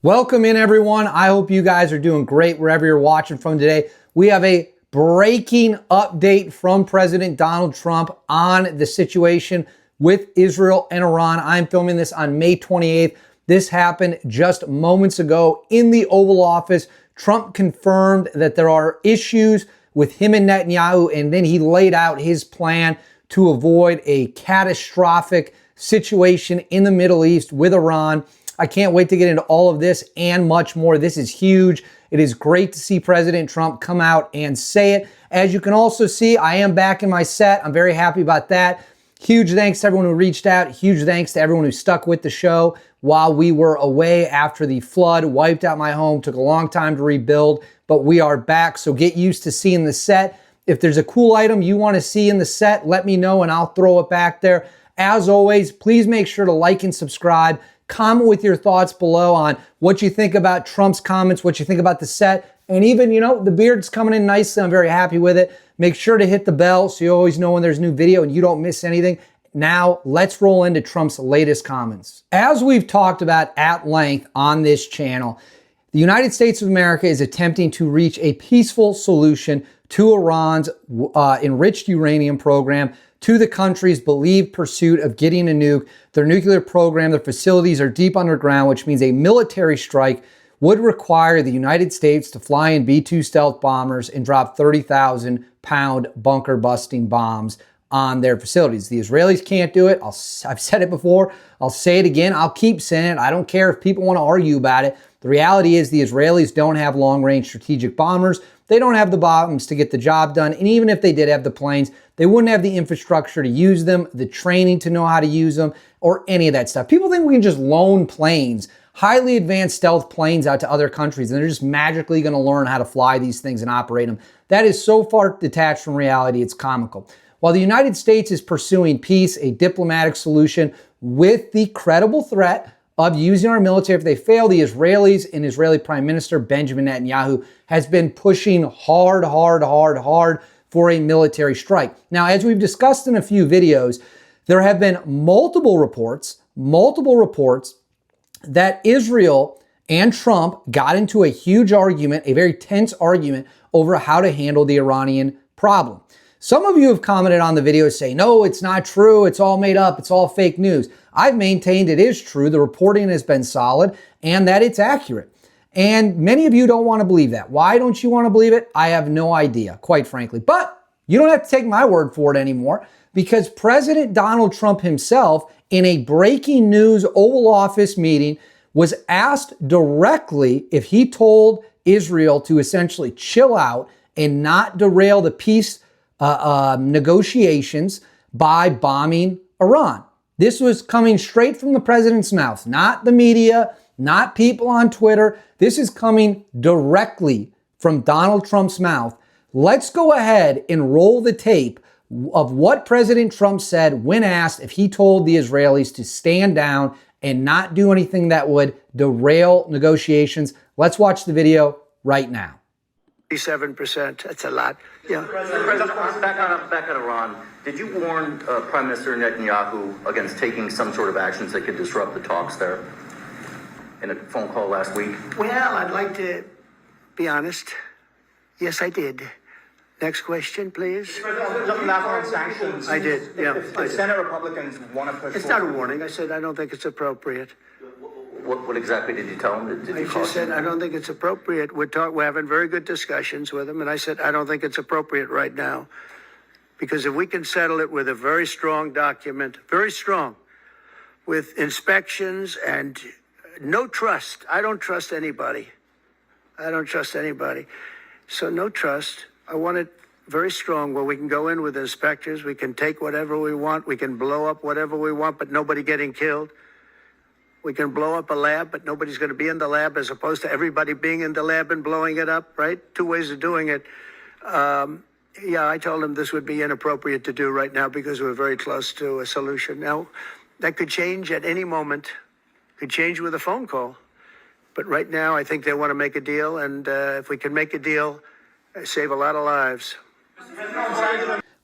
Welcome in, everyone. I hope you guys are doing great wherever you're watching from today. We have a breaking update from President Donald Trump on the situation with Israel and Iran. I'm filming this on May 28th. This happened just moments ago in the Oval Office. Trump confirmed that there are issues with him and Netanyahu, and then he laid out his plan to avoid a catastrophic situation in the Middle East with Iran. I can't wait to get into all of this and much more. This is huge. It is great to see President Trump come out and say it. As you can also see, I am back in my set. I'm very happy about that. Huge thanks to everyone who reached out. Huge thanks to everyone who stuck with the show while we were away after the flood wiped out my home. Took a long time to rebuild, but we are back. So get used to seeing the set. If there's a cool item you want to see in the set, let me know and I'll throw it back there. As always, please make sure to like and subscribe. Comment with your thoughts below on what you think about Trump's comments, what you think about the set, and even, the beard's coming in nicely. I'm very happy with it. Make sure to hit the bell so you always know when there's a new video and you don't miss anything. Now, let's roll into Trump's latest comments. As we've talked about at length on this channel, the United States of America is attempting to reach a peaceful solution to Iran's enriched uranium program, to the country's believed pursuit of getting a nuke. Their nuclear program, their facilities are deep underground, which means a military strike would require the United States to fly in B-2 stealth bombers and drop 30,000-pound bunker-busting bombs on their facilities. The Israelis can't do it. I've said it before. I'll say it again. I'll keep saying it. I don't care if people want to argue about it. The reality is the Israelis don't have long-range strategic bombers. They don't have the bombs to get the job done. And even if they did have the planes, they wouldn't have the infrastructure to use them, the training to know how to use them, or any of that stuff. People think we can just loan planes, highly advanced stealth planes out to other countries, and they're just magically going to learn how to fly these things and operate them. That is so far detached from reality, it's comical. While the United States is pursuing peace, a diplomatic solution with the credible threat of using our military if they fail, the Israelis and Israeli Prime Minister Benjamin Netanyahu has been pushing hard for a military strike. Now, as we've discussed in a few videos, there have been multiple reports that Israel and Trump got into a huge argument, a very tense argument over how to handle the Iranian problem. Some of you have commented on the video saying, no, it's not true. It's all made up. It's all fake news. I've maintained it is true. The reporting has been solid and that it's accurate. And many of you don't want to believe that. Why don't you want to believe it? I have no idea, quite frankly. But you don't have to take my word for it anymore, because President Donald Trump himself, in a breaking news Oval Office meeting, was asked directly if he told Israel to essentially chill out and not derail the peace negotiations by bombing Iran. This was coming straight from the president's mouth, not the media, not people on Twitter. This is coming directly from Donald Trump's mouth. Let's go ahead and roll the tape of what President Trump said when asked if he told the Israelis to stand down and not do anything that would derail negotiations. Let's watch the video right now. 37%, that's a lot. Yeah. President, back on Iran, did you warn Prime Minister Netanyahu against taking some sort of actions that could disrupt the talks there in a phone call last week? Well, I'd like to be honest. Yes, I did. Next question, please. National sanctions. I did, yeah. If Senate Republicans want to push It's not a warning. I said I don't think it's appropriate. What exactly did you tell him? Did you I just said I don't think it's appropriate. We're having very good discussions with him, and I said I don't think it's appropriate right now. Because if we can settle it with a very strong document, very strong, with inspections and no trust. I don't trust anybody. So no trust. I want it very strong where we can go in with inspectors. We can take whatever we want. We can blow up whatever we want, but nobody getting killed. We can blow up a lab, but nobody's going to be in the lab, as opposed to everybody being in the lab and blowing it up, right? Two ways of doing it. Yeah, I told him this would be inappropriate to do right now because we're very close to a solution. Now, that could change at any moment. Could change with a phone call. But right now, I think they want to make a deal, and if we can make a deal, save a lot of lives.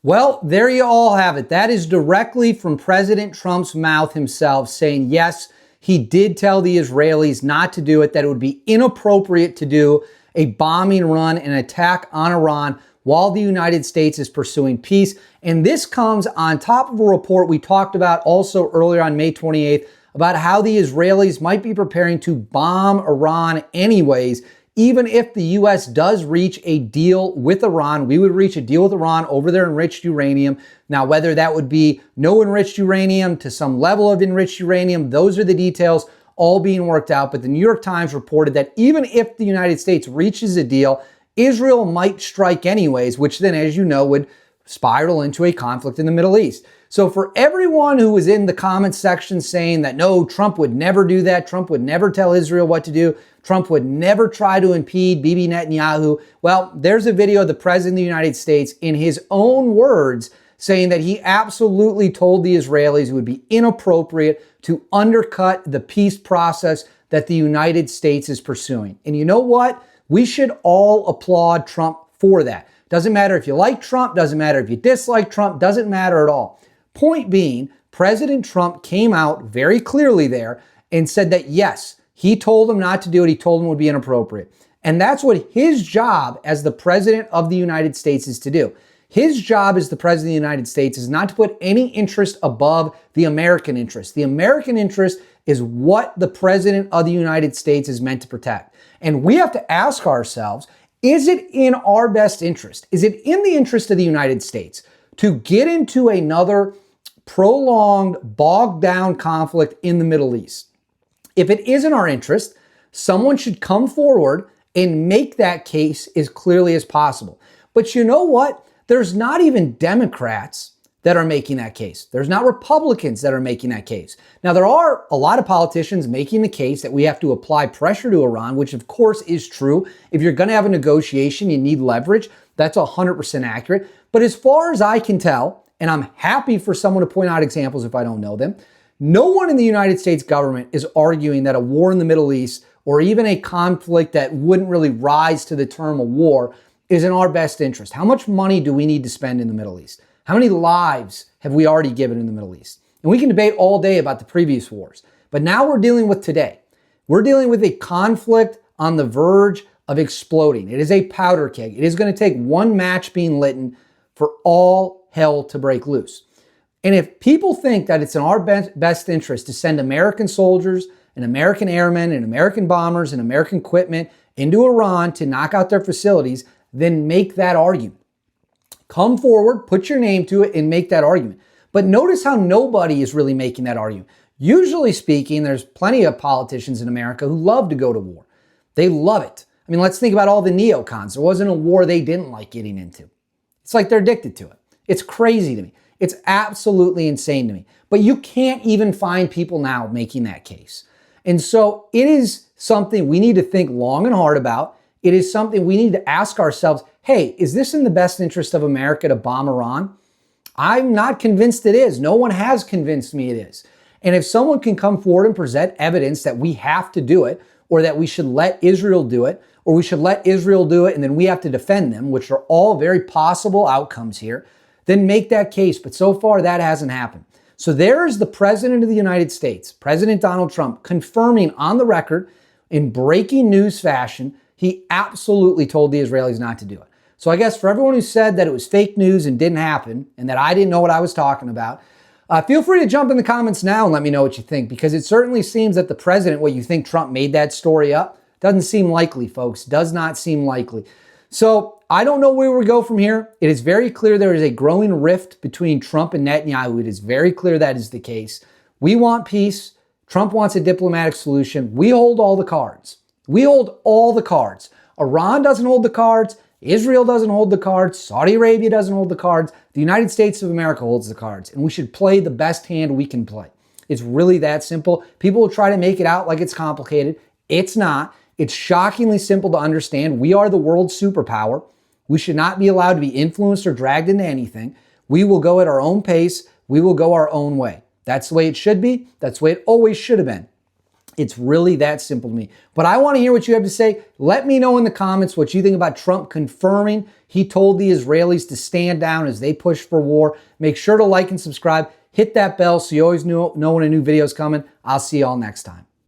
Well, there you all have it. That is directly from President Trump's mouth himself saying, yes, he did tell the Israelis not to do it, that it would be inappropriate to do a bombing run and attack on Iran while the United States is pursuing peace. And this comes on top of a report we talked about also earlier on May 28th about how the Israelis might be preparing to bomb Iran anyways. Even if the U.S. does reach a deal with Iran, we would reach a deal with Iran over their enriched uranium. Now, whether that would be no enriched uranium to some level of enriched uranium, those are the details all being worked out. But the New York Times reported that even if the United States reaches a deal, Israel might strike anyways, which then, as you know, would spiral into a conflict in the Middle East. So for everyone who was in the comments section saying that, no, Trump would never do that, Trump would never tell Israel what to do, Trump would never try to impede Bibi Netanyahu, well, there's a video of the President of the United States in his own words saying that he absolutely told the Israelis it would be inappropriate to undercut the peace process that the United States is pursuing. And you know what? We should all applaud Trump for that. Doesn't matter if you like Trump, doesn't matter if you dislike Trump, doesn't matter at all. Point being, President Trump came out very clearly there and said that yes, he told him not to do it. He told him it would be inappropriate. And that's what his job as the President of the United States is to do. His job as the President of the United States is not to put any interest above the American interest. The American interest is what the President of the United States is meant to protect. And we have to ask ourselves, is it in our best interest? Is it in the interest of the United States to get into another prolonged, bogged down conflict in the Middle East? If it is in our interest, someone should come forward and make that case as clearly as possible. But you know what? There's not even Democrats that are making that case. There's not Republicans that are making that case. Now, there are a lot of politicians making the case that we have to apply pressure to Iran, which of course is true. If you're going to have a negotiation, you need leverage. That's 100% accurate. But as far as I can tell, and I'm happy for someone to point out examples if I don't know them, no one in the United States government is arguing that a war in the Middle East or even a conflict that wouldn't really rise to the term of war is in our best interest. How much money do we need to spend in the Middle East? How many lives have we already given in the Middle East? And we can debate all day about the previous wars, but now we're dealing with today. We're dealing with a conflict on the verge of exploding. It is a powder keg. It is going to take one match being lit for all hell to break loose. And if people think that it's in our best interest to send American soldiers and American airmen and American bombers and American equipment into Iran to knock out their facilities, then make that argument. Come forward, put your name to it, and make that argument. But notice how nobody is really making that argument. Usually speaking, there's plenty of politicians in America who love to go to war. They love it. I mean, let's think about all the neocons. There wasn't a war they didn't like getting into. It's like they're addicted to it. It's crazy to me. It's absolutely insane to me. But you can't even find people now making that case. And so it is something we need to think long and hard about. It is something we need to ask ourselves, hey, is this in the best interest of America to bomb Iran? I'm not convinced it is. No one has convinced me it is. And if someone can come forward and present evidence that we have to do it, or that we should let Israel do it, or we should let Israel do it and then we have to defend them, which are all very possible outcomes here, then make that case. But so far, that hasn't happened. So there is the President of the United States, President Donald Trump, confirming on the record in breaking news fashion, he absolutely told the Israelis not to do it. So I guess for everyone who said that it was fake news and didn't happen and that I didn't know what I was talking about, feel free to jump in the comments now and let me know what you think, because it certainly seems that the president, what you think Trump made that story up, doesn't seem likely, folks. Does not seem likely. So I don't know where we go from here. It is very clear there is a growing rift between Trump and Netanyahu. It is very clear that is the case. We want peace. Trump wants a diplomatic solution. We hold all the cards. We hold all the cards. Iran doesn't hold the cards. Israel doesn't hold the cards. Saudi Arabia doesn't hold the cards. The United States of America holds the cards. And we should play the best hand we can play. It's really that simple. People will try to make it out like it's complicated. It's not. It's shockingly simple to understand. We are the world's superpower. We should not be allowed to be influenced or dragged into anything. We will go at our own pace. We will go our own way. That's the way it should be. That's the way it always should have been. It's really that simple to me. But I want to hear what you have to say. Let me know in the comments what you think about Trump confirming he told the Israelis to stand down as they push for war. Make sure to like and subscribe. Hit that bell so you always know when a new video is coming. I'll see y'all next time.